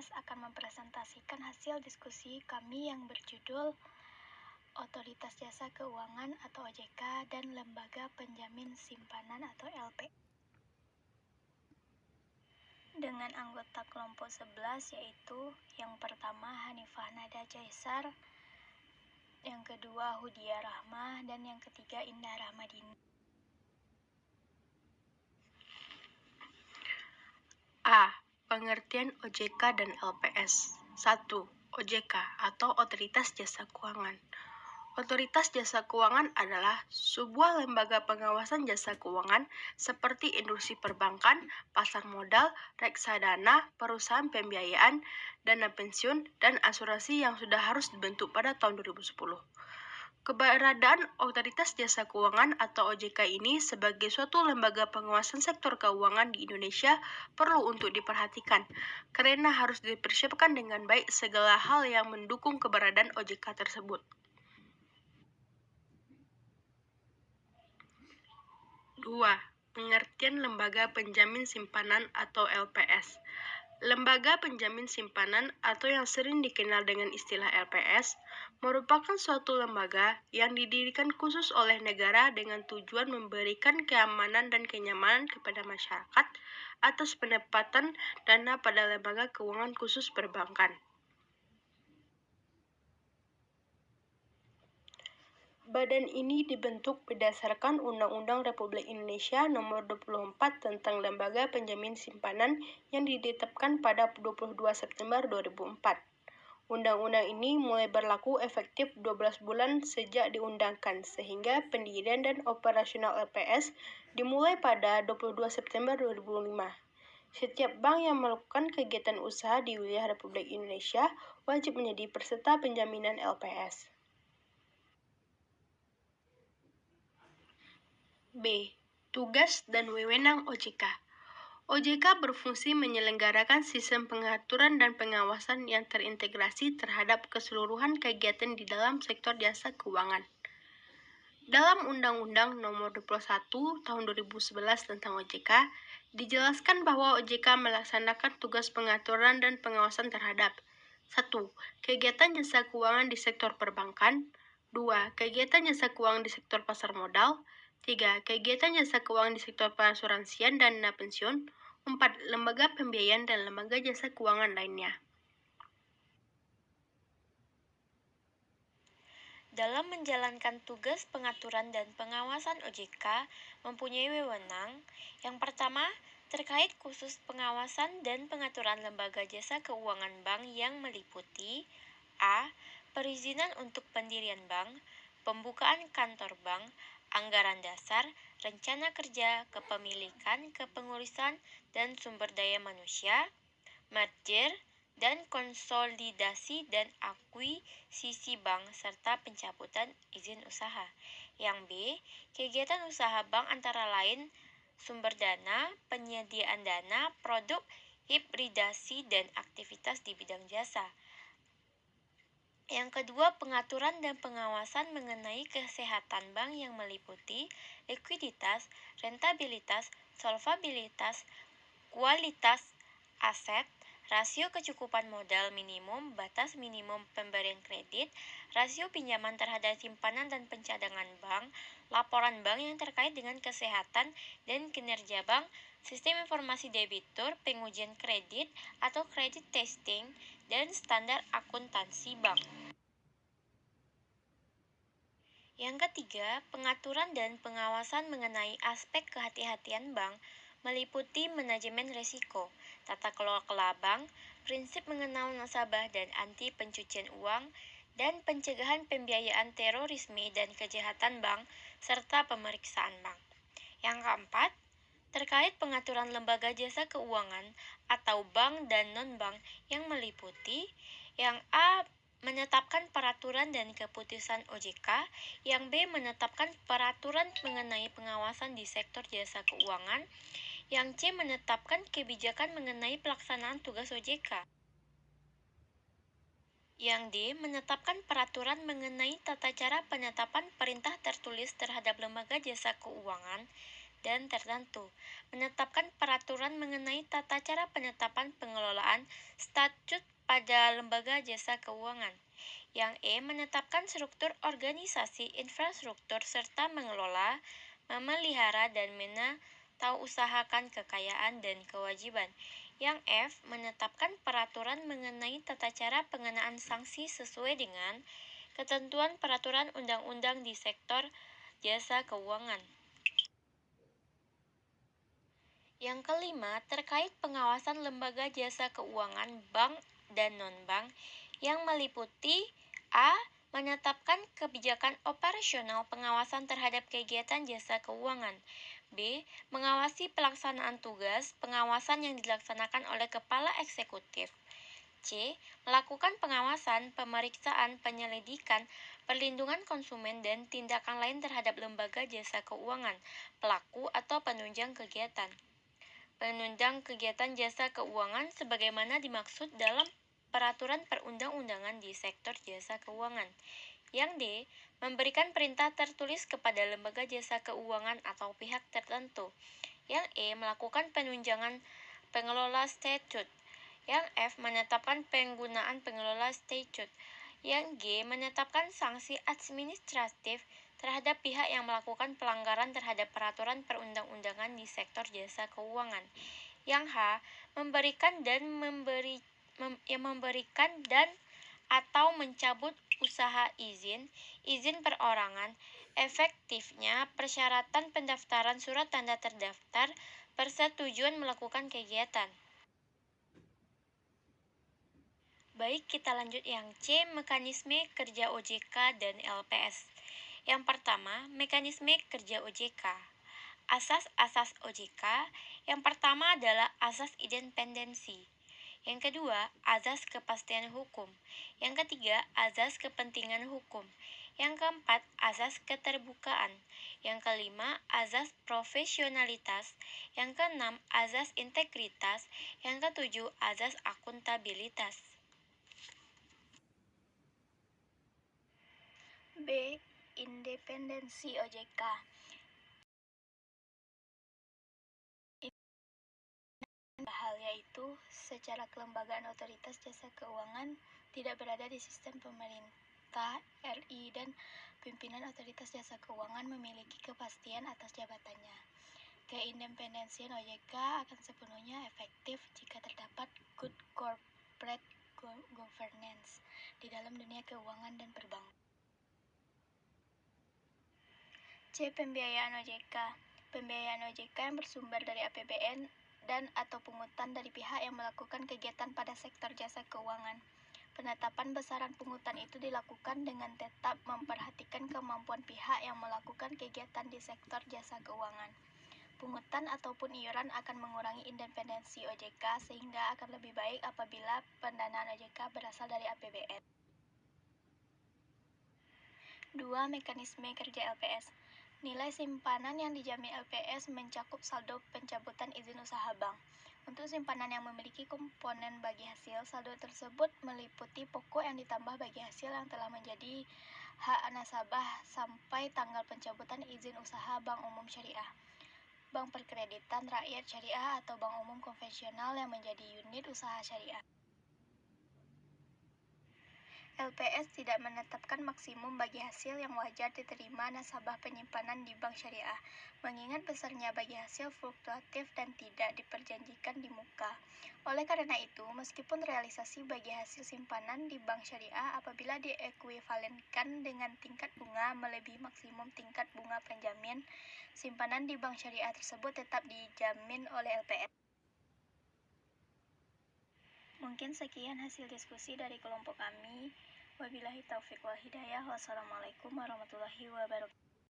podcast akan mempresentasikan hasil diskusi kami yang berjudul Otoritas Jasa Keuangan atau OJK dan Lembaga Penjamin Simpanan atau LP. Dengan anggota kelompok 11 yaitu yang pertama Hanifah Nada Caesar, yang kedua Hudia Rahmah, dan yang ketiga Indah Rahmadini. A. Pengertian OJK dan LPS. 1. OJK atau Otoritas Jasa Keuangan. Otoritas Jasa Keuangan adalah sebuah lembaga pengawasan jasa keuangan seperti industri perbankan, pasar modal, reksadana, perusahaan pembiayaan, dana pensiun, dan asuransi yang sudah harus dibentuk pada tahun 2010. Keberadaan Otoritas Jasa Keuangan atau OJK ini sebagai suatu lembaga pengawasan sektor keuangan di Indonesia perlu untuk diperhatikan, karena harus dipersiapkan dengan baik segala hal yang mendukung keberadaan OJK tersebut. 2. Pengertian Lembaga Penjamin Simpanan atau LPS. Lembaga penjamin simpanan atau yang sering dikenal dengan istilah LPS merupakan suatu lembaga yang didirikan khusus oleh negara dengan tujuan memberikan keamanan dan kenyamanan kepada masyarakat atas penempatan dana pada lembaga keuangan khusus perbankan. Badan ini dibentuk berdasarkan Undang-Undang Republik Indonesia Nomor 24 tentang Lembaga Penjamin Simpanan yang ditetapkan pada 22 September 2004. Undang-undang ini mulai berlaku efektif 12 bulan sejak diundangkan, sehingga pendirian dan operasional LPS dimulai pada 22 September 2005. Setiap bank yang melakukan kegiatan usaha di wilayah Republik Indonesia wajib menjadi peserta penjaminan LPS. B. Tugas dan wewenang OJK. OJK berfungsi menyelenggarakan sistem pengaturan dan pengawasan yang terintegrasi terhadap keseluruhan kegiatan di dalam sektor jasa keuangan. Dalam Undang-Undang Nomor 21 Tahun 2011 tentang OJK, dijelaskan bahwa OJK melaksanakan tugas pengaturan dan pengawasan terhadap 1. Kegiatan jasa keuangan di sektor perbankan. 2. Kegiatan jasa keuangan di sektor pasar modal. 3. Kegiatan jasa keuangan di sektor perasuransian dan dana pensiun. 4. Lembaga pembiayaan dan lembaga jasa keuangan lainnya. Dalam menjalankan tugas pengaturan dan pengawasan OJK mempunyai wewenang. Yang pertama, terkait khusus pengawasan dan pengaturan lembaga jasa keuangan bank yang meliputi A. Perizinan untuk pendirian bank, pembukaan kantor bank, anggaran dasar, rencana kerja, kepemilikan, kepengurusan, dan sumber daya manusia, merger, dan konsolidasi dan akuisisi bank serta pencabutan izin usaha. Yang B. Kegiatan usaha bank antara lain sumber dana, penyediaan dana, produk, hibridasi, dan aktivitas di bidang jasa. Yang kedua, pengaturan dan pengawasan mengenai kesehatan bank yang meliputi likuiditas, rentabilitas, solvabilitas, kualitas aset, rasio kecukupan modal minimum, batas minimum pemberian kredit, rasio pinjaman terhadap simpanan dan pencadangan bank, laporan bank yang terkait dengan kesehatan dan kinerja bank, sistem informasi debitur, pengujian kredit atau credit testing, dan standar akuntansi bank. Yang ketiga, pengaturan dan pengawasan mengenai aspek kehati-hatian bank meliputi manajemen risiko, tata kelola bank, prinsip mengenal nasabah dan anti pencucian uang, dan pencegahan pembiayaan terorisme dan kejahatan bank, serta pemeriksaan bank. Yang keempat, terkait pengaturan lembaga jasa keuangan atau bank dan non-bank yang meliputi yang A. Menetapkan peraturan dan keputusan OJK, yang B. Menetapkan peraturan mengenai pengawasan di sektor jasa keuangan, yang C. Menetapkan kebijakan mengenai pelaksanaan tugas OJK. Yang D. Menetapkan peraturan mengenai tata cara penetapan perintah tertulis terhadap lembaga jasa keuangan, dan tertentu, menetapkan peraturan mengenai tata cara penetapan pengelolaan statut pada lembaga jasa keuangan. Yang E, menetapkan struktur organisasi, infrastruktur, serta mengelola, memelihara, dan menatausahakan kekayaan dan kewajiban. Yang F, menetapkan peraturan mengenai tata cara pengenaan sanksi sesuai dengan ketentuan peraturan undang-undang di sektor jasa keuangan. Yang kelima, terkait pengawasan lembaga jasa keuangan, bank dan non-bank yang meliputi A. Menetapkan kebijakan operasional pengawasan terhadap kegiatan jasa keuangan. B. Mengawasi pelaksanaan tugas pengawasan yang dilaksanakan oleh kepala eksekutif. C. Melakukan pengawasan, pemeriksaan, penyelidikan, perlindungan konsumen, dan tindakan lain terhadap lembaga jasa keuangan, pelaku atau penunjang kegiatan. Penunjang kegiatan jasa keuangan sebagaimana dimaksud dalam peraturan perundang-undangan di sektor jasa keuangan. Yang D. Memberikan perintah tertulis kepada lembaga jasa keuangan atau pihak tertentu. Yang E. Melakukan penunjangan pengelola statut. Yang F. Menetapkan penggunaan pengelola statut. Yang G. Menetapkan sanksi administratif terhadap pihak yang melakukan pelanggaran terhadap peraturan perundang-undangan di sektor jasa keuangan. Yang H. Memberikan dan atau mencabut usaha izin perorangan, efektifnya persyaratan pendaftaran surat tanda terdaftar, persetujuan melakukan kegiatan. Baik, kita lanjut yang C, mekanisme kerja OJK dan LPS. Yang pertama, mekanisme kerja OJK. Asas-asas OJK, yang pertama adalah asas independensi. Yang kedua, azas kepastian hukum. Yang ketiga, azas kepentingan hukum. Yang keempat, azas keterbukaan. Yang kelima, azas profesionalitas. Yang keenam, azas integritas. Yang ketujuh, azas akuntabilitas. B. Independensi OJK. Hal yaitu secara kelembagaan otoritas jasa keuangan tidak berada di sistem pemerintah RI dan pimpinan otoritas jasa keuangan memiliki kepastian atas jabatannya. Keindependensian OJK akan sepenuhnya efektif jika terdapat good corporate governance di dalam dunia keuangan dan perbankan. C. Pembiayaan OJK. Pembiayaan OJK yang bersumber dari APBN dan atau pungutan dari pihak yang melakukan kegiatan pada sektor jasa keuangan. Penetapan besaran pungutan itu dilakukan dengan tetap memperhatikan kemampuan pihak yang melakukan kegiatan di sektor jasa keuangan. Pungutan ataupun iuran akan mengurangi independensi OJK sehingga akan lebih baik apabila pendanaan OJK berasal dari APBN. 2. Mekanisme kerja LPS. Nilai simpanan yang dijamin LPS mencakup saldo pencabutan izin usaha bank. Untuk simpanan yang memiliki komponen bagi hasil, saldo tersebut meliputi pokok yang ditambah bagi hasil yang telah menjadi hak nasabah sampai tanggal pencabutan izin usaha bank umum syariah, bank perkreditan rakyat syariah atau bank umum konvensional yang menjadi unit usaha syariah. LPS tidak menetapkan maksimum bagi hasil yang wajar diterima nasabah penyimpanan di bank syariah, mengingat besarnya bagi hasil fluktuatif dan tidak diperjanjikan di muka. Oleh karena itu, meskipun realisasi bagi hasil simpanan di bank syariah apabila diekuivalenkan dengan tingkat bunga melebihi maksimum tingkat bunga penjamin, simpanan di bank syariah tersebut tetap dijamin oleh LPS. Mungkin sekian hasil diskusi dari kelompok kami. Wabillahi taufiq wal hidayah. Wassalamualaikum warahmatullahi wabarakatuh.